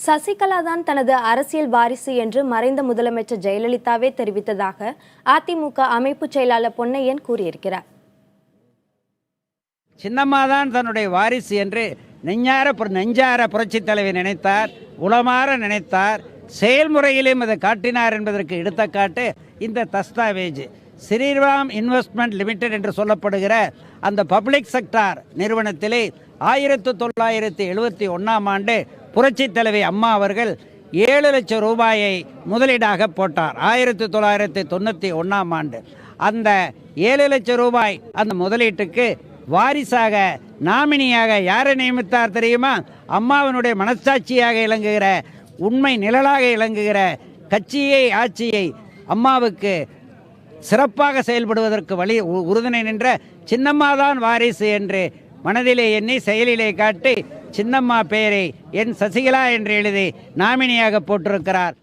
சசிகலா தான் தனது அரசியல் வாரிசு என்று மறைந்த முதலமைச்சர் ஜெயலலிதாவே தெரிவித்ததாக அதிமுக அமைப்பு செயலாளர் பொன்னையன் கூறியிருக்கிறார். சின்னம்மா தான் தன்னுடைய வாரிசு என்று நெஞ்சார புரட்சித் தலைவர் நினைத்தார், உளமாற நினைத்தார், செயல்முறையிலும் அதை காட்டினார் என்பதற்கு எடுத்துக்காட்டு இந்த தஸ்தாவேஜ். ஸ்ரீராம் இன்வெஸ்ட்மெண்ட் லிமிடெட் என்று சொல்லப்படுகிற அந்த பப்ளிக் செக்டார் நிறுவனத்திலே 1971ஆம் ஆண்டு புரட்சித் தலைவி அம்மா அவர்கள் 7 லட்சம் ரூபாயை முதலீடாக போட்டார். 1991ஆம் ஆண்டு அந்த 7 லட்சம் ரூபாய் அந்த முதலீட்டுக்கு வாரிசாக நாமினியாக யாரை நியமித்தார் தெரியுமா? அம்மாவினுடைய மனசாட்சியாக இலங்குகிற, உண்மை நிழலாக இலங்குகிற கட்சியை, ஆட்சியை அம்மாவுக்கு சிறப்பாக செயல்படுவதற்கு உறுதுணை நின்ற சின்னம்மாதான் வாரிசு என்று மனதிலே எண்ணி செயலிலே காட்டி சின்னம்மா பெயரை என் சசிகலா என்று எழுதி நாமினியாக போட்டிருக்கிறார்.